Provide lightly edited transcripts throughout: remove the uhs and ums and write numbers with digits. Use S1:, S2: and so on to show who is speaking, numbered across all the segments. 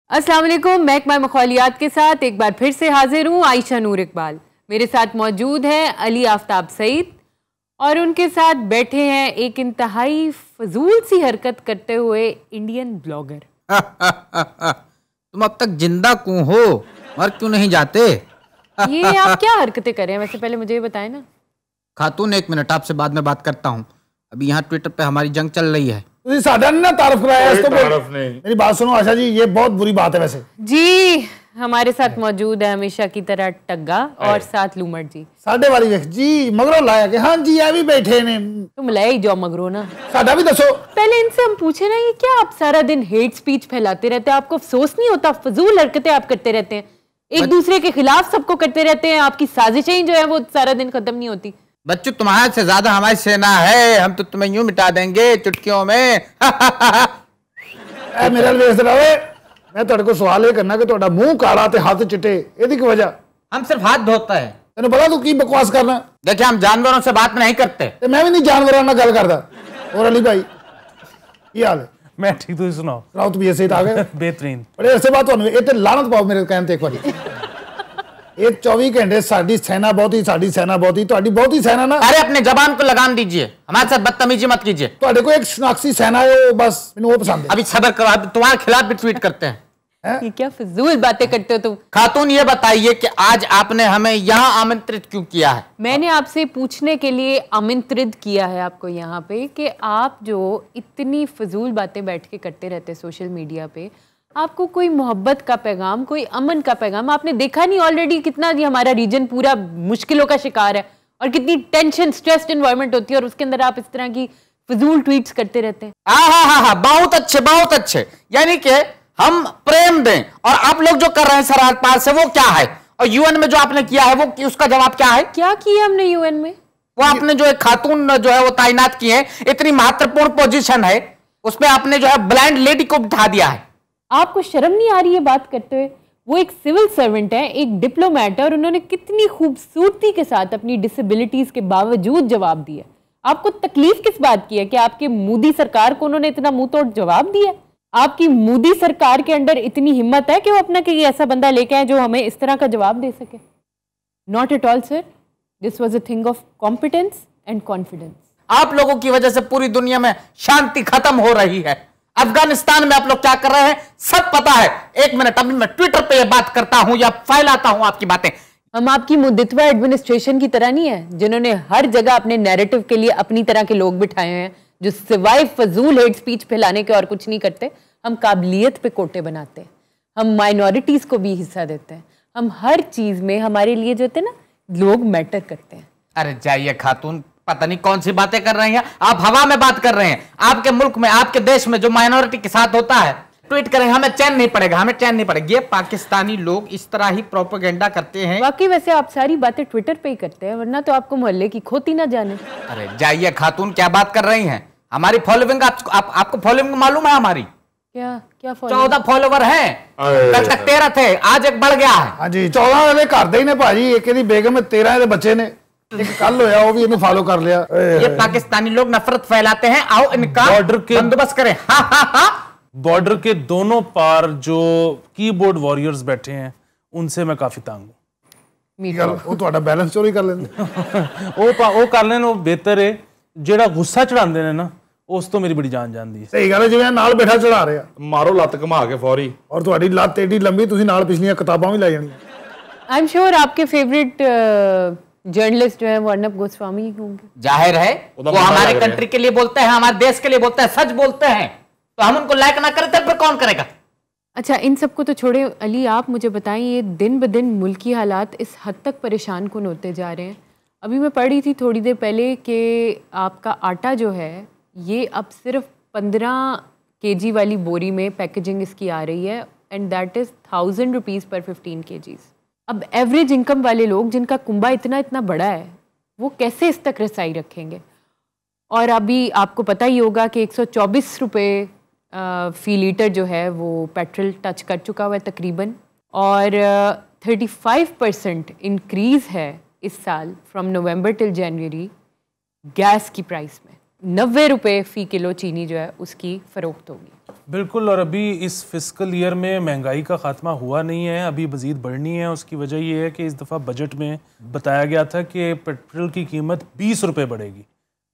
S1: अस्सलाम वालेकुम, महकमा मखौलियात के साथ एक बार फिर से हाजिर हूँ आयशा नूर इकबाल। मेरे साथ मौजूद हैं अली आफ्ताब सईद और उनके साथ बैठे हैं एक इंतहाई फजूल सी हरकत करते हुए इंडियन ब्लॉगर।
S2: तुम अब तक जिंदा क्यों हो, मर क्यों नहीं जाते?
S1: ये आप क्या हरकतें कर रहे हैं? वैसे पहले मुझे ये बताएं ना।
S2: खातून एक मिनट, आपसे बाद में बात करता हूँ। अभी यहाँ ट्विटर पे हमारी जंग चल रही है।
S3: साडा ने तारफ कराया इसको। मेरी बात सुनो आशा जी, ये बहुत बुरी बात है वैसे
S1: जी। हमारे साथ मौजूद है हमेशा की तरह टग्गा और साथ लूमड़ जी।
S3: साडे वाली वेख जी मगरों लाया कि हाँ जी ये भी बैठे ने।
S1: तुम लाए ही जाओ मगरों ना।
S3: साडा भी दसो।
S1: पहले इनसे हम पूछे ना, ये क्या आप सारा दिन हेट स्पीच फैलाते रहते हैं? आपको अफसोस नहीं होता? फजूल हरकतें आप करते रहते हैं, एक दूसरे के खिलाफ सबको करते रहते हैं। आपकी साजिशें जो है वो सारा दिन खत्म नहीं होती।
S2: बच्चों, तुम्हारे से ज्यादा हमारी सेना है, हम तो तुम्हें यूं मिटा देंगे चुटकियों में।
S3: मेरे वेख रहे मैं तुहाडे को सवाल ये करना कि तुहाडा मुंह काला ते हाथ चिट्टे, एदी की वजह?
S2: हम सिर्फ हाथ धोता है।
S3: तेन पता तू की बकवास करना?
S2: देखिए, हम जानवरों से बात नहीं करते।
S3: मैं भी नहीं जानवरों नाल गल करदा। और अली भाई की हाल है?
S4: मैं ठीक, तुम सुनाओ।
S3: सुनाओ तुम सही आ गए।
S4: बेहतरीन।
S3: बड़े ऐसे बात तुहानू ये ते लानत पाओ मेरे कहने ते एक बारी। ये 24 घंटे साडी सेना बहुती, साडी सेना बहुती, तुहाडी बहुती सेना ना।
S2: अरे अपने जबान को लगाम दीजिए, हमारे साथ बदतमीजी मत कीजिए।
S3: तुहाडे को एक शनाख्सी सेना है, वो बस मैंने वो पसंद है।
S2: अभी सबर करो, तुम्हारे खिलाफ भी ट्वीट करते हैं।
S1: ये क्या फिजूल बातें करते हो तुम?
S2: खातून ये बताइए कि आज आपने हमें यहाँ आमंत्रित क्यों किया है?
S1: मैंने आपसे पूछने के लिए आमंत्रित किया है आपको यहाँ पे कि आप जो इतनी फजूल बातें बैठ के करते रहते हैं सोशल मीडिया पे, आपको कोई मोहब्बत का पैगाम, कोई अमन का पैगाम आपने देखा नहीं? ऑलरेडी कितना ये हमारा रीजन पूरा मुश्किलों का शिकार है और कितनी टेंशन स्ट्रेस्ड एनवायरनमेंट होती है और उसके अंदर आप इस तरह की फजूल ट्वीट्स करते रहते हैं।
S2: हाँ, बहुत अच्छे, बहुत अच्छे। यानी कि हम प्रेम दें और आप लोग जो कर रहे हैं सरहद पार से, वो क्या है? और यूएन में जो आपने किया है वो उसका जवाब क्या है?
S1: क्या किया हमने यूएन में?
S2: वो आपने जो एक खातून जो है वो तैनात की है, इतनी महत्वपूर्ण पोजीशन है, उसमें आपने जो है ब्लाइंड लेडी को बिठा दिया है।
S1: आपको शर्म नहीं आ रही है बात करते हुए? वो एक सिविल सर्वेंट है, एक डिप्लोमेट है और उन्होंने कितनी खूबसूरती के साथ अपनी डिसेबिलिटीज के बावजूद जवाब दिया। आपको तकलीफ किस बात की है कि आपकी मोदी सरकार को उन्होंने इतना मुंह तोड़ जवाब दिया? आपकी मोदी सरकार के अंदर इतनी हिम्मत है कि वो अपना कोई ऐसा बंदा लेके आए जो हमें इस तरह का जवाब दे सके? Not at all sir, this was a thing of competence and confidence.
S2: आप लोगों की वजह से पूरी दुनिया में शांति खत्म हो रही है। अफगानिस्तान में आप लोग क्या कर रहे हैं सब पता है। एक मिनट, अभी मैं ट्विटर पे ये बात करता हूं या फैलाता हूं आपकी बातें।
S1: हम आपकी मुद्दतवा एडमिनिस्ट्रेशन की तरह नहीं है जिन्होंने हर जगह अपने नैरेटिव के लिए अपनी तरह के लोग बिठाए हैं जो सिवाय फजूल हेट स्पीच फैलाने के और कुछ नहीं करते। हम काबिलियत पे कोटे बनाते हैं, हम माइनॉरिटीज को भी हिस्सा देते हैं, हम हर चीज में हमारे लिए जो होते हैं ना लोग मैटर करते हैं।
S2: अरे जाइए खातून, पता नहीं कौन सी बातें कर रही हैं आप, हवा में बात कर रहे हैं। आपके मुल्क में, आपके देश में जो माइनॉरिटी के साथ होता है, ट्वीट करें, हमें चैन नहीं पड़ेगा, हमें चैन नहीं पड़ेगा। ये पाकिस्तानी लोग इस तरह ही प्रोपेगेंडा करते हैं।
S1: वाकई वैसे आप सारी बातें ट्विटर पे ही करते हैं, वरना तो आपको मोहल्ले की खोती ना जाने।
S2: अरे जाइए खातून, क्या बात कर रही हैं? हमारी फॉलोइंग आपको फॉलोइंग मालूम है हमारी?
S1: क्या
S2: 14 फॉलोवर हैं। कल तक 13 थे, आज एक बढ़ गया है।
S3: हाँ जी, 14 वाले घर दे ही ने भाजी, एक दी बेगम में 13 बच्चे ने, एक कल होया वो भी इन्हें फॉलो कर लिया।
S2: ये पाकिस्तानी लोग नफरत फैलाते हैं, आओ इनका बंदोबस्त करें।
S4: बॉर्डर के दोनों पार जो कीबोर्ड वॉरियर्स बैठे हैं उनसे मैं काफी तंग हूं।
S3: वो ਤੁਹਾਡਾ बैलेंस चोरी कर लेंगे।
S4: ਉਹ ਕਰ ਲੈਣ, ਉਹ ਬਿਹਤਰ ਹੈ। ਜਿਹੜਾ ਗੁੱਸਾ ਚੜਾਉਂਦੇ ਨੇ ਨਾ, ਉਸ ਤੋਂ ਮੇਰੀ ਬੜੀ ਜਾਨ ਜਾਂਦੀ ਹੈ।
S3: ਸਹੀ ਗੱਲ ਹੈ, ਜਿਵੇਂ ਨਾਲ ਬੈਠਾ ਚੜਾ ਰਿਹਾ,
S5: ਮਾਰੋ ਲੱਤ ਘੁਮਾ ਕੇ ਫੌਰੀ।
S3: और ਤੁਹਾਡੀ ਲੱਤ ਏਡੀ ਲੰਬੀ, ਤੁਸੀਂ ਨਾਲ ਪਿਛਲੀਆਂ ਕਿਤਾਬਾਂ ਵੀ ਲੈ ਜਾਣੀਆਂ।
S1: आई एम श्योर आपके फेवरेट जर्नलिस्ट जो है वो अर्नब गोस्वामी होंगे।
S2: जाहिर है वो हमारे कंट्री के लिए बोलते हैं, हमारे देश के लिए बोलते हैं, सच बोलते हैं, तो हम उनको लाइक ना करें तो फिर कौन करेगा?
S1: अच्छा, इन सबको तो छोड़े अली, आप मुझे बताएं, ये दिन ब दिन मुल्की हालात इस हद तक परेशान कुन होते जा रहे हैं। अभी मैं पढ़ रही थी थोड़ी देर पहले कि आपका आटा जो है ये अब सिर्फ 15 kg वाली बोरी में पैकेजिंग इसकी आ रही है, एंड दैट इज़ 1000 रुपीज़ पर 15 kgs। अब एवरेज इनकम वाले लोग जिनका कुंबा इतना इतना बड़ा है वो कैसे इस तक रसाई रखेंगे? और अभी आपको पता ही होगा कि 124 रुपये फी लीटर जो है वो पेट्रोल टच कर चुका हुआ है तकरीबन, और 35% इंक्रीज़ है इस साल from November till January gas की प्राइस में। 90 रुपये फ़ी किलो चीनी जो है उसकी फ़रोख्त होगी।
S4: बिल्कुल, और अभी इस फिस्कल ईयर में महंगाई का खात्मा हुआ नहीं है, अभी मज़ीद बढ़नी है। उसकी वजह ये है कि इस दफ़ा बजट में बताया गया था कि पेट्रोल की कीमत 20 रुपये बढ़ेगी,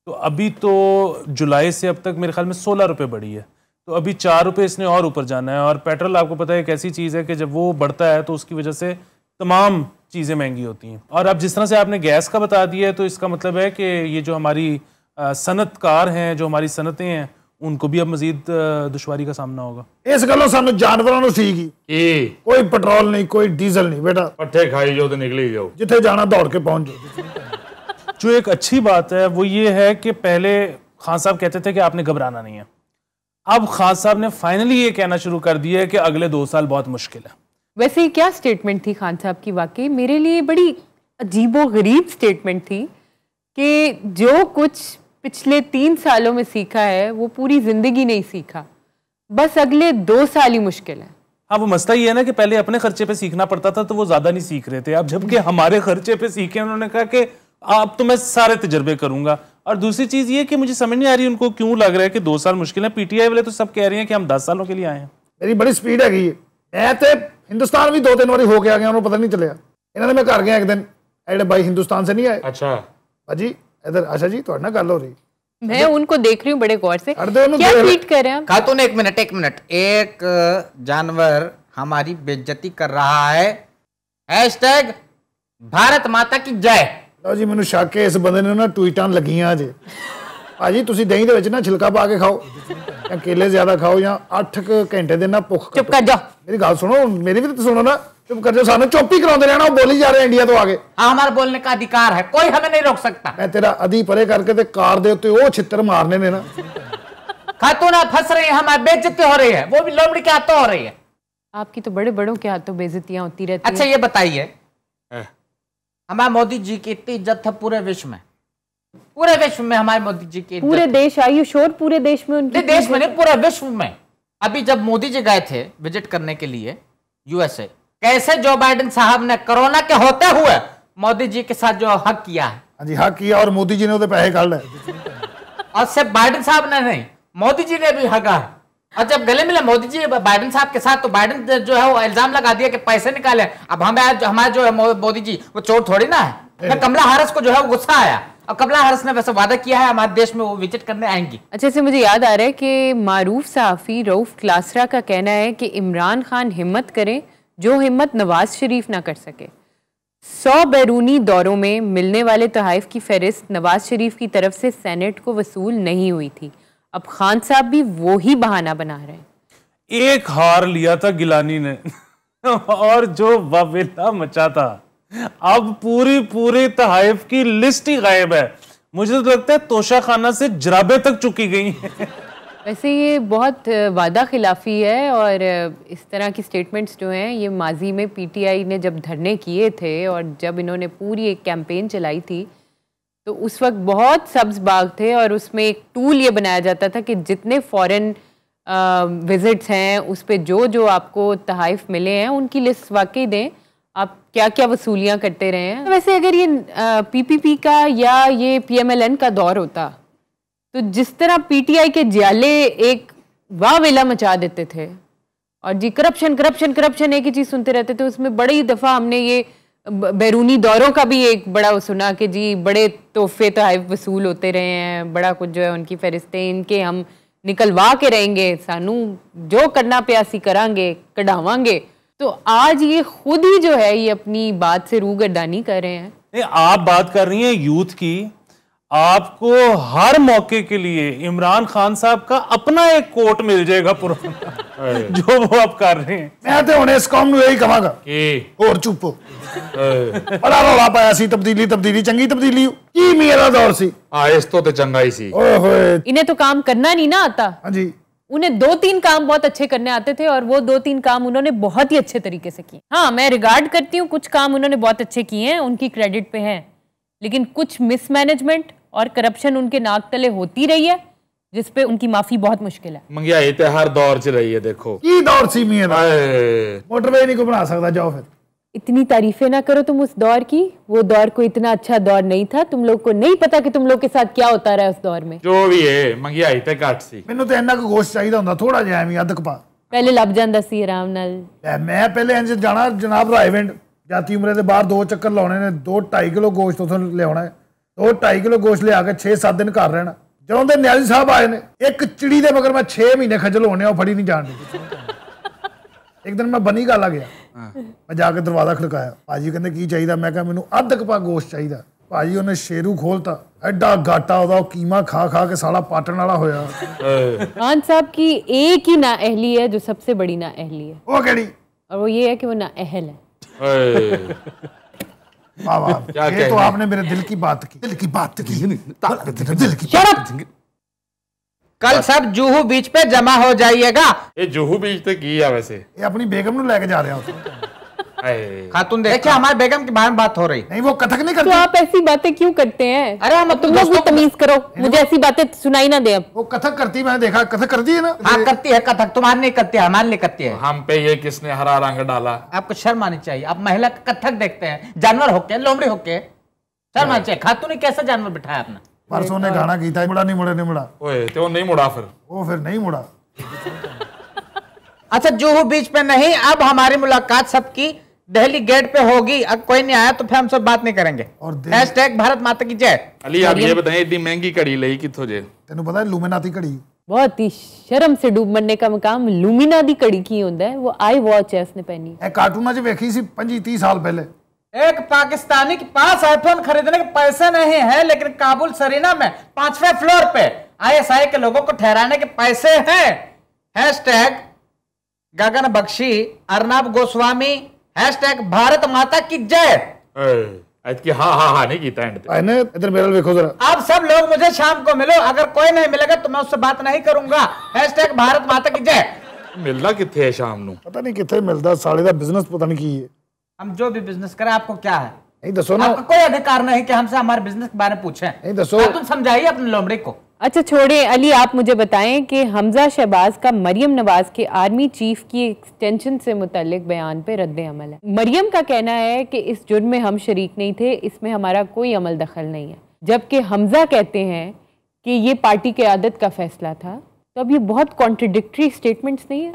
S4: तो अभी तो जुलाई से अब तक मेरे ख्याल में 16 रुपये बढ़ी है, तो अभी 4 रुपये इसने और ऊपर जाना है। और पेट्रोल आपको पता है एक ऐसी चीज़ है कि जब वो बढ़ता है तो उसकी वजह से तमाम चीज़ें महंगी होती हैं। और अब जिस तरह से आपने गैस का बता दिया है, तो इसका मतलब है कि ये जो हमारी सनतकार हैं, जो हमारी सनतें हैं, उनको भी अब मजीद दुश्वारी का सामना होगा।
S3: इस गलों सानू जानवरों ਨੂੰ सीख गई, कोई पेट्रोल नहीं, कोई डीजल नहीं, बेटा
S5: पट्ठे खाई जाओ तो निकली जाओ,
S3: जिथे जाना दौड़ के पहुंच जाओ।
S4: जो एक अच्छी बात है वो ये है कि पहले खान साहब कहते थे कि आपने घबराना नहीं है, अब खान साहब ने फाइनली ये कहना शुरू कर दिया है कि अगले 2 साल बहुत मुश्किल है।
S1: वैसे क्या स्टेटमेंट थी खान साहब की, वाकई मेरे लिए बड़ी अजीबोगरीब स्टेटमेंट थी कि जो कुछ पिछले 3 सालों में सीखा है वो पूरी जिंदगी नहीं सीखा, बस अगले 2 साल ही मुश्किल है।
S4: हाँ, वो मसला ये है ना कि पहले अपने खर्चे पे सीखना पड़ता था तो वो ज्यादा नहीं सीख रहे थे, अब जबकि हमारे खर्चे पे सीखे उन्होंने कहा कि अब तो मैं सारे तजर्बे करूंगा। और दूसरी चीज ये कि मुझे समझ नहीं आ रही उनको क्यों लग रहा है कि 2 साल मुश्किल है। पीटीआई वाले तो सब कह रहे हैं कि हम 10 सालों के लिए आए हैं।
S3: मेरी बड़ी स्पीड हैगी, मैं तो हिंदुस्तान भी 2-3 बारी होके आ गया, उन्होंने पता नहीं चलिया। इन्होंने मैं घर गया एक दिन, एडे भाई हिंदुस्तान से नहीं आए।
S5: अच्छा
S3: भाजी इधर, अच्छा जी थोड़ा ना गल हो रही,
S1: मैं उनको देख रही हूँ बड़े गौर से,
S3: उन्होंने
S1: क्या ट्वीट कर रहे हैं।
S2: खातून एक मिनट, एक जानवर हमारी बेइज्जती कर रहा है, हैशटैग भारत माता की जय।
S3: लो जी, मैनू शक है इस बंदे ने ना ट्वीटां लगियां जे। भाजी तुसी दही दे विच ना छिलका पा के खाओ, या केले ज्यादा खाओ, या 8 घंटे दिन ना भुख
S1: चुप कर जाओ,
S3: मेरी गल सुनो, मेरी भी तो सुनो ना, चुप कर जाओ, सानू चुप ही कराते रहना, वो बोली जा रहे हैं इंडिया तो आगे।
S2: हाँ, हमारा बोलने का अधिकार है, कोई हमें नहीं रोक सकता।
S3: मैं तेरा अधी परे करके ते कार दे उत्ते वो छित्तर मारने ने ना।
S2: खातून आप फंस रही है, हमारी बेइज्जती हो रही है, वो भी लोमड़ी के हाथों हो रही है।
S1: आपकी तो बड़े बड़ों के हाथों बेइज्जतियां होती रहती
S2: अच्छा
S1: हैं।
S2: ये बताइए, हमारे मोदी जी की इतनी इज्जत है पूरे विश्व में, पूरे विश्व में हमारे मोदी जी की
S1: पूरे देश, आयुष और पूरे देश में उनकी
S2: देश में नहीं, पूरे विश्व में। अभी जब मोदी जी गए थे विजिट करने के लिए यूएसए, कैसे जो बाइडेन साहब ने कोरोना के होते हुए मोदी जी के साथ जो हक किया है।
S3: हाँ जी, हक किया, और मोदी जी ने उधर पैसे काट ले।
S2: और सिर्फ बाइडेन साहब ने नहीं, मोदी जी ने भी हका है। और जब गले मिले मोदी जी बाइडेन साहब के साथ, तो बाइडेन जो है वो इल्जाम लगा दिया कि पैसे निकाले। अब हमारे जो है मोदी जी वो चोर थोड़ी ना है। कमला हैरिस को जो है वो गुस्सा आया, और कमला हैरिस ने वैसे वादा किया है हमारे देश में वो विजिट करने आएंगी।
S1: अच्छा से मुझे याद आ रहा है कि मारूफ सहाफ़ी रऊफ क्लासरा का कहना है कि इमरान खान हिम्मत करें जो हिम्मत नवाज शरीफ ना कर सके। 100 बैरूनी दौरों में मिलने वाले तोहफ़ की फहरिस्त नवाज शरीफ की तरफ से सेनेट को वसूल नहीं हुई थी। अब खान साहब भी वो ही बहाना बना रहे हैं।
S4: एक हार लिया था गिलानी ने और जो वावेला मचा था, अब पूरी तोहफ़ की लिस्ट ही गायब है। मुझे तो लगता है तोशा खाना से जराबे तक चुकी गई हैं।
S1: वैसे ये बहुत वादा खिलाफी है, और इस तरह की स्टेटमेंट्स जो हैं ये माजी में पीटीआई ने जब धरने किए थे और जब इन्होंने पूरी एक कैंपेन चलाई थी, तो उस वक्त बहुत सब्ज बाग थे, और उसमें एक टूल ये बनाया जाता था कि जितने फॉरेन विजिट्स हैं उस पे जो आपको तोहफ़ मिले हैं उनकी लिस्ट वाकई दें, आप क्या क्या वसूलियाँ करते रहे हैं। वैसे अगर ये पीपीपी का या ये पीएमएलएन का दौर होता, तो जिस तरह पीटीआई के जाले एक वावेला मचा देते थे, और जी करप्शन करप्शन करप्शन एक ही चीज़ सुनते रहते थे, उसमें बड़ी दफ़ा हमने ये बैरूनी दौरों का भी एक बड़ा सुना कि जी बड़े तोहफे तोहफ़ वसूल होते रहे हैं, बड़ा कुछ जो है उनकी फहरिस्तें, इनके हम निकलवा के रहेंगे, सानू जो करना प्यासी करांगे कढ़ावांगे। तो आज ये खुद ही जो है ये अपनी बात से रूगर्दानी कर रहे हैं।
S4: नहीं, आप बात कर रही हैं यूथ की, आपको हर मौके के लिए इमरान खान साहब का अपना एक कोट मिल जाएगा पुराना जो वो आप कर रहे हैं।
S3: मैं तो हुणे इस कौम नूं यही कहांगा और चुप हो। बड़ा रौला पाया सी तब्दीली चंगी तब्दीली की मेरा दौर सी।
S5: हाँ, इस तो चंगा ही सी।
S3: ओए होए,
S1: इन्हें तो काम करना नहीं ना आता।
S3: हाँ जी,
S1: उन्हें 2-3 काम बहुत अच्छे करने आते थे, और वो 2-3 काम उन्होंने बहुत ही अच्छे तरीके से किए। हाँ, मैं रिगार्ड करती हूँ, कुछ काम उन्होंने बहुत अच्छे किए हैं, उनकी क्रेडिट पे हैं, लेकिन कुछ मिसमैनेजमेंट और करप्शन उनके नाक तले होती रही है, जिस पे उनकी माफी बहुत मुश्किल है।
S5: महंगाई तो हर दौर च रही है, देखो
S3: की दौर सी मियां दा
S5: हाय।
S3: मोटरवे नहीं को बना सकता, जाओ फिर।
S1: इतनी तारीफें ना करो तुम उस दौर की, वो दौर कोई इतना अच्छा दौर नहीं था। तुम लोग को नहीं पता कि तुम लोग के साथ क्या होता रहा उस दौर में।
S5: जो भी है महंगाई तो घट सी।
S3: मैनू तो इन्ना को गोश्त चाहिए होंदा, थोड़ा जिहा एवें अध कपा।
S1: पहले लभ जांदा सी आराम नाल।
S3: मैं पहले इंज जाना जनाब रायविंड जाती उमरे दे बाहर 2 चक्कर लाने ने, 2-2.5 किलो गोश्त उथों लियाना है, 2-2.5 किलो गोश्त लिया के 6-7 दिन घर रहना। ਜਦੋਂ ਦੇ ਨਿਆਜ਼ੀ ਸਾਹਿਬ ਆਏ ਨੇ, ਇੱਕ ਚਿੜੀ ਦੇ ਮਗਰ ਮੈਂ 6 ਮਹੀਨੇ ਖੱਜਲ ਹੋਣੇ, ਉਹ ਫੜੀ ਨਹੀਂ ਜਾਣ ਦੀ। ਇੱਕ ਦਿਨ ਮੈਂ ਬਨੀ ਗਾਲਾ ਗਿਆ, ਮੈਂ ਜਾ ਕੇ ਦਰਵਾਜ਼ਾ ਖੜਕਾਇਆ, ਭਾਜੀ ਕਹਿੰਦੇ ਕੀ ਚਾਹੀਦਾ? ਮੈਂ ਕਿਹਾ ਮੈਨੂੰ ਅੱਧ ਕਪਾ ਗੋਸ਼ਤ ਚਾਹੀਦਾ। ਭਾਜੀ ਉਹਨੇ ਸ਼ੇਰੂ ਖੋਲਤਾ, ਐਡਾ ਗਾਟਾ ਉਹਦਾ, ਉਹ ਕੀਮਾ ਖਾ ਖਾ ਕੇ ਸਾਲਾ ਪਾਟਣ ਵਾਲਾ ਹੋਇਆ।
S1: खान साहब की एक ही नाअहली है जो सबसे बड़ी नाअहली है,
S3: ਉਹ ਕਿਹੜੀ?
S1: और वो ये है कि वो नाअहल है।
S3: वाह वाह, ये तो आपने मेरे दिल की बात की, दिल की बात की, दिल की बात की।
S2: कल सब जूहू बीच पे जमा हो जाइएगा।
S5: ये जूहू बीच ते की है वैसे?
S3: ये अपनी बेगम ਨੂੰ ਲੈ ਕੇ ਜਾ ਰਿਹਾ हूं।
S2: खातून देखिए हमारे बेगम के बारे में बात हो रही।
S3: नहीं वो कथक नहीं
S1: तो
S3: करती।
S1: आप ऐसी बातें क्यों करते हैं?
S2: अरे हम
S1: तुम लोग भी तमीज करो, मुझे ऐसी बातें सुनाई ना दे। अब
S3: वो कथक करती, मैंने देखा कथक करती है ना।
S2: हाँ करती है कथक, तुम्हारे नहीं करती है, हमारे लिए करती है।
S5: हम पे ये किसने हरा रंग डाला?
S2: आपको शर्म आनी चाहिए। आप महिला का कथक देखते हैं, जानवर होके, लोमड़ी होके, शर्म आनी चाहिए। खातून ने कैसा जानवर बिठाया अपना?
S3: परसों ने गाना कीता, मुड़ा नहीं मुड़ा नहीं मुड़ा,
S5: ओए तो नहीं मुड़ा फिर?
S3: वो फिर नहीं मुड़ा।
S2: अच्छा जूहू बीच पे नहीं, अब हमारी मुलाकात सबकी दिल्ली गेट पे होगी। अब कोई नहीं आया तो फिर हम सब बात नहीं करेंगे।
S3: और
S2: हैशटैग भारत माता की जय।
S5: अली आप ये बताएं, इतनी महंगी कड़ी ली किथों जे?
S3: तेनू पता है लुमिनाती घड़ी?
S1: बहुत ही शर्म से डूब मरने का मकाम लुमिना दी कड़ी की होता है। वो आई वॉच है उसने पहनी।
S3: ए कार्टूना च वेखी सी 25-30 साल पहले।
S2: एक पाकिस्तानी के पास आईफोन खरीदने के पैसे नहीं है, लेकिन काबुल सरीना में 5वें फ्लोर पे ISI के लोगों को ठहराने के पैसे हैं। हैशटैग गगन बख्शी, अर्नब गोस्वामी, हैशटैग भारत माता की जय।
S5: की हाँ नहीं कीता एंड पे।
S3: आने इधर मेरे देखो जरा।
S2: आप सब लोग मुझे शाम को मिलो, अगर कोई नहीं मिलेगा तो मैं उससे बात नहीं करूंगा। हैशटैग भारत माता की जय।
S5: मिलना किथे है शाम नू?
S3: पता नहीं किथे मिलदा, साले दा बिजनेस पता नहीं की है।
S2: हम जो भी बिजनेस करें, आपको क्या है?
S3: नहीं दसो ना।
S2: आपका कोई अधिकार नहीं कि हमसे हमारे बिजनेस के बारे में पूछें।
S3: नहीं दसो।
S2: तुम समझाइए अपने लोमड़ी को।
S1: अच्छा छोड़िए अली, आप मुझे बताएं कि हमजा शहबाज का मरियम नवाज के आर्मी चीफ की एक्सटेंशन से मुतालिक बयान पे रद्द अमल है। मरियम का कहना है कि इस जुर्म में हम शरीक नहीं थे, इसमें हमारा कोई अमल दखल नहीं है, जबकि हमजा कहते हैं कि ये पार्टी क़यादत का फैसला था। तो अब ये बहुत कॉन्ट्रडिक्टरी स्टेटमेंट्स नहीं है?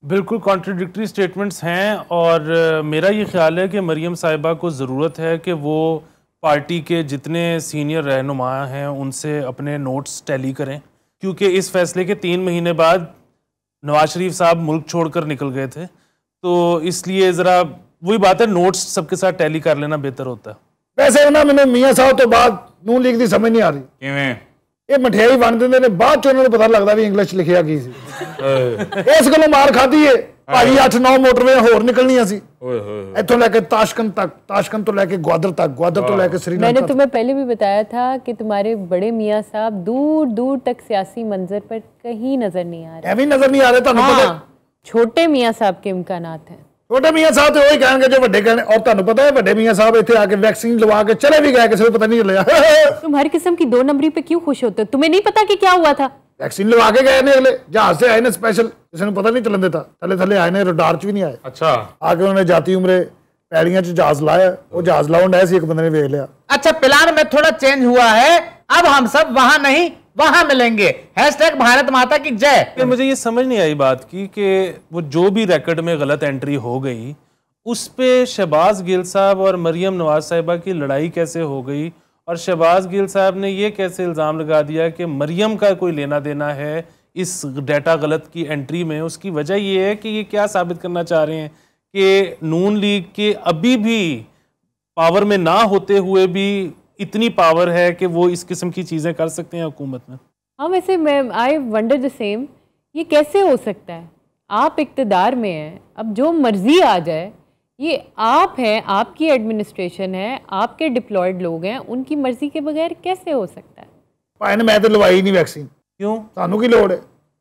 S4: बिल्कुल कॉन्ट्रडिक्टरी स्टेटमेंट्स हैं, और मेरा ये ख्याल है कि मरियम साहिबा को ज़रूरत है कि वो पार्टी के जितने सीनियर रहनुमा हैं उनसे अपने नोट्स टैली करें, क्योंकि इस फैसले के 3 महीने बाद नवाज शरीफ साहब मुल्क छोड़कर निकल गए थे। तो इसलिए ज़रा वही बात है, नोट्स सबके साथ टैली कर लेना बेहतर होता है।
S3: वैसे ना मैंने मियाँ साहब तो बाद नून लीग दी समझ नहीं आ रही।
S5: किवें?
S3: ये मठियाई बन देंगे ने, बाद च उन्होंने पता लगता भी इंग्लिश लिखिया की सी। इस गलों मार खाधी है भाई। 8-9 मोटरवे होर निकलनियां सी, इत्थों लेके ताशकंद तक, ताशकंद तो लेके ग्वादर तक, ग्वादर तो लेके श्रीलंका।
S1: मैंने तुम्हें पहले भी बताया था कि तुम्हारे बड़े मियाँ साहब दूर दूर तक सियासी मंजर पर कहीं नजर नहीं आ रहे।
S3: एवं नजर नहीं आ रहे तुहानू पता?
S1: छोटे मियाँ साहब के इम्कानात हैं।
S3: छोटे मियाँ साहब तो वही कहेंगे जो बड़े कहने। और तुहानू पता है बड़े मियाँ साहब इत्थे आके वैक्सीन लगा के चले भी गए, किसी को पता नहीं चलिया।
S1: तुम हर किस्म की 2 नंबरी पे क्यों खुश होते हो? तुम्हें नहीं पता कि क्या हुआ था?
S3: वैक्सीन लगा के गए ने, अगले जहाज से आए ने स्पेशल, किसी ने पता नहीं चलन देता। थले थले आए ने, रडार च भी नहीं आए।
S5: अच्छा
S3: आके उन्होंने जाती उमरे पैड़ियां च जहाज लाया, वो जहाज लाउंड आया सी, एक बंदे ने वेख लिया।
S2: अच्छा प्लान में थोड़ा चेंज हुआ है, अब हम सब वहां नहीं वहां मिलेंगे। हैशटैग भारत माता की जय।
S4: मुझे ये समझ नहीं आई बात की कि वो जो भी रिकॉर्ड में गलत एंट्री हो गई उस पे शहबाज गिल साहब और मरियम नवाज साहिबा की लड़ाई कैसे हो गई, और शहबाज गिल साहब ने ये कैसे इल्ज़ाम लगा दिया कि मरियम का कोई लेना देना है इस डाटा गलत की एंट्री में। उसकी वजह ये है कि ये क्या साबित करना चाह रहे हैं कि नून लीग के अभी भी पावर में ना होते हुए भी इतनी पावर है कि वो इस किस्म की चीज़ें कर सकते हैं हुकूमत में।
S1: हाँ वैसे मैं आई वंडर द सेम, ये कैसे हो सकता है? आप इक़्तिदार में हैं, अब जो मर्जी आ जाए, ये आप हैं, आपकी एडमिनिस्ट्रेशन है, आपके डिप्लॉयड लोग हैं, उनकी मर्जी के बगैर कैसे हो सकता है?
S3: भाई ने मैं तो लवाई नहीं वैक्सीन।
S4: क्यों?
S3: सानू की लोड़ है?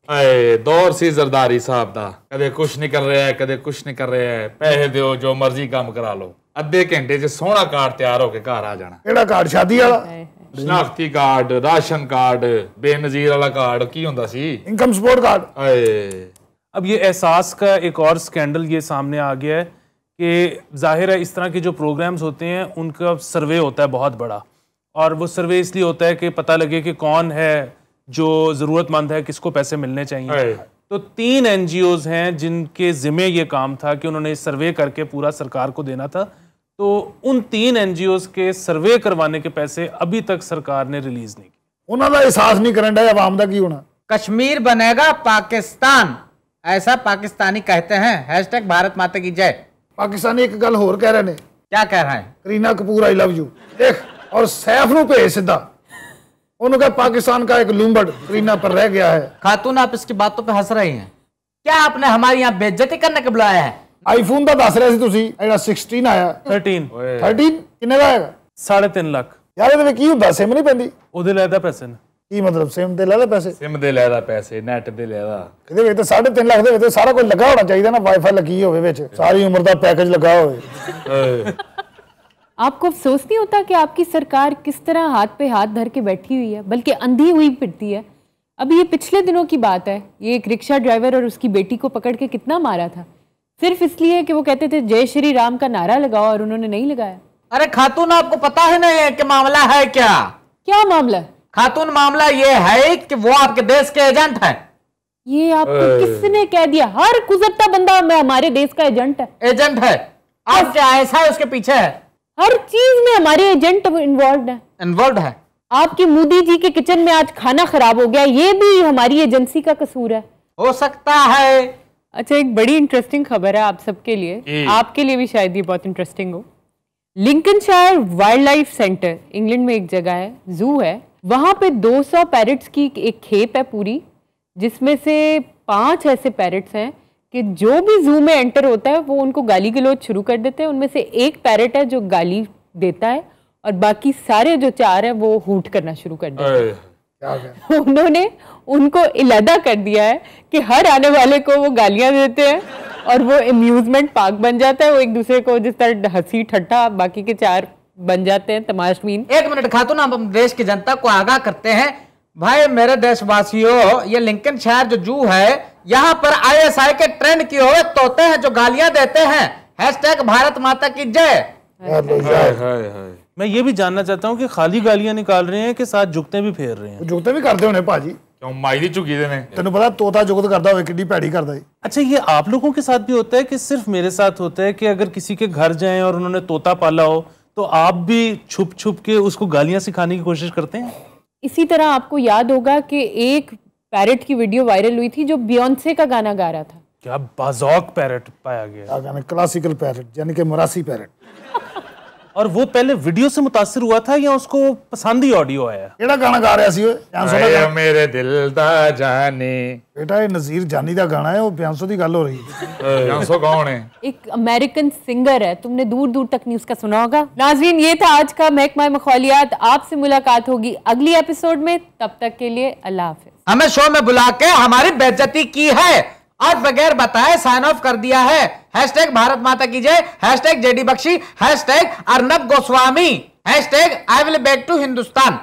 S5: अरे दौर सी जरदारी साहब दा, कदे कुछ नहीं कर रहा है, कदे कुछ नहीं कर रहा है। पैसे दो, जो मर्जी काम करा लो, अद्धे घंटे च सोहना कार्ड तैयार होके घर आ जाना।
S3: केड़ा कार्ड? शादी वाला?
S5: शनाख्ती कार्ड, राशन कार्ड, बेनजीर वाला कार्ड की होता सी,
S3: इनकम सपोर्ट कार्ड।
S5: आए
S4: अब ये एहसास का एक और स्कैंडल ये सामने आ गया है कि जाहिर है इस तरह के जो प्रोग्राम्स होते हैं उनका सर्वे होता है बहुत बड़ा, और वो सर्वे इसलिए होता है कि पता लगे कि कौन है जो ज़रूरतमंद है, किसको पैसे मिलने चाहिए। तो 3 NGOs हैं जिनके ज़िम्मे ये काम था कि उन्होंने सर्वे करके पूरा सरकार को देना था। तो उन 3 NGOs के सर्वे करवाने के पैसे अभी तक सरकार ने रिलीज नहीं किए।
S3: उन्होंने एहसास नहीं करन डे आवाम दा की होना।
S2: कश्मीर बनेगा पाकिस्तान, ऐसा पाकिस्तानी कहते हैं। हैशटैग भारत माता की जय।
S3: पाकिस्तानी एक गल होर कह रहे ने।
S2: क्या कह रहे हैं?
S3: Kareena Kapoor I love you देख, और सैफ नु भेज सीधा, उन्होंने कहा पाकिस्तान का एक लूंबड़ करीना पर रह गया है।
S2: खातून आप इसकी बातों पे हंस रही हैं, क्या आपने हमारे यहाँ बेइज्जती करने के बुलाया है?
S3: आईफोन ਦਾ ਦੱਸ ਰਿਹਾ ਸੀ ਤੁਸੀਂ, ਜਿਹੜਾ 16 ਆਇਆ 13 ਕਿੰਨੇ ਦਾ ਆਏਗਾ?
S4: 3.5 ਲੱਖ।
S3: ਯਾਰ ਇਹਦੇ ਵਿੱਚ ਕੀ ਹੁੰਦਾ, ਸਿਮ ਨਹੀਂ ਪੈਂਦੀ?
S4: ਉਹਦੇ ਲੈਦਾ ਪੈਸੇ ਨੇ।
S3: ਕੀ ਮਤਲਬ ਸਿਮ ਤੇ ਲੈਦਾ ਪੈਸੇ?
S5: सिम दे लेदा पैसे, नेट दे लेदा।
S3: ਇਹਦੇ ਵਿੱਚ ਤਾਂ 3.5 ਲੱਖ ਦੇ ਵਿੱਚ ਸਾਰਾ ਕੁਝ ਲੱਗਾ ਹੋਣਾ ਚਾਹੀਦਾ ਨਾ, ਵਾਈਫਾਈ ਲੱਗੀ ਹੋਵੇ ਵਿੱਚ, ਸਾਰੀ ਉਮਰ ਦਾ ਪੈਕੇਜ ਲੱਗਾ ਹੋਵੇ।
S1: आपको अफसोस नहीं होता कि आपकी सरकार किस तरह हाथ पे हाथ धर के बैठी हुई है, बल्कि अंधी हुई फिरती है? अभी ये पिछले दिनों की बात है, ये एक रिक्शा ड्राइवर और उसकी बेटी को पकड़ के कितना मारा था, सिर्फ इसलिए कि वो कहते थे जय श्री राम का नारा लगाओ, और उन्होंने नहीं लगाया।
S2: अरे खातून आपको पता है नहीं है कि मामला है क्या?
S1: क्या मामला?
S2: खातून मामला ये है कि वो आपके देश के एजेंट है।
S1: ये आपको किसने कह दिया? हर गुजरता बंदा हमारे देश का एजेंट है।
S2: एजेंट है? आप क्या ऐसा है उसके पीछे है?
S1: हर चीज में हमारे एजेंट
S2: इन्वॉल्व है।
S1: आपकी मोदी जी के किचन में आज खाना खराब हो गया, ये भी हमारी एजेंसी का कसूर है।
S2: हो सकता है।
S1: अच्छा, एक बड़ी इंटरेस्टिंग खबर है आप सबके लिए, आपके लिए भी शायद ये बहुत इंटरेस्टिंग हो। Lincolnshire wild life centre, England में एक जगह है, जू है, वहां पे 200 पैरट्स की एक खेप है पूरी, जिसमें से 5 ऐसे पैरट्स हैं कि जो भी जू में एंटर होता है वो उनको गाली गलौज शुरू कर देते हैं। उनमें से एक पैरट है जो गाली देता है, और बाकी सारे जो 4 हैं वो हूट करना शुरू कर देते हैं। उन्होंने उनको इलादा कर दिया है कि हर आने वाले को वो गालियां देते हैं, और वो अम्यूजमेंट पार्क बन जाता है। वो एक दूसरे को जिस तरह हंसी ठट्ठा बाकी के 4 बन जाते हैं तमाशबीन।
S2: एक मिनट खातून, हम अपने देश की जनता को आगाह करते हैं। भाई मेरे देशवासियों, ये लिंकनशायर जो जू है, यहाँ पर ISI के ट्रेंड किए हुए तोते हैं जो गालियां देते हैं। हैशटैग भारत माता की जय।
S4: मैं ये भी जानना चाहता हूँ कि खाली गालियां निकाल रहे हैं कि साथ जुगते भी फेर रहे हैं?
S3: जुगते भी करते होने भाजी।
S5: क्यों माई दी चुकी देने?
S3: तेन पता तोता जुगत करता हो किड्डी भैड़ी करता है।
S4: अच्छा, ये आप लोगों के साथ भी होता है कि सिर्फ मेरे साथ होता है कि अगर किसी के घर जाएं और उन्होंने तोता पाला हो तो आप भी छुप छुप के उसको गालियां सिखाने की कोशिश करते हैं?
S1: इसी तरह आपको याद होगा कि एक पैरट की वीडियो वायरल हुई थी जो बियॉन्से का गाना गा रहा था।
S4: क्या बाज़ौक पैरट पाया गया?
S3: क्लासिकल पैरट यानी कि मोरासी पैरट।
S4: और वो पहले वीडियो से मुतासिर हुआ था या उसको पसंद ही ऑडियो आया?
S3: केड़ा गाना गा रहा सी ओए?
S5: मेरे दिल दा जाने।
S3: बेटा ये नजीर जानी का गाना है, वो बियांसो की गल हो रही है।
S5: बियांसो कौन है?
S1: एक अमेरिकन सिंगर है, तुमने दूर दूर तक नहीं उसका सुना होगा। नाज़रीन, ये था आज का महकमा मखौलियात। आपसे मुलाकात होगी अगली एपिसोड में, तब तक के लिए अल्लाह हाफिज।
S2: हमें शो में बुला के हमारी बेइज्जती की है और बगैर बताए साइन ऑफ कर दिया है। हैशटैग भारत माता की जय, hashtag JD Bakshi, hashtag Arnab Goswami, hashtag I will back to Hindustan.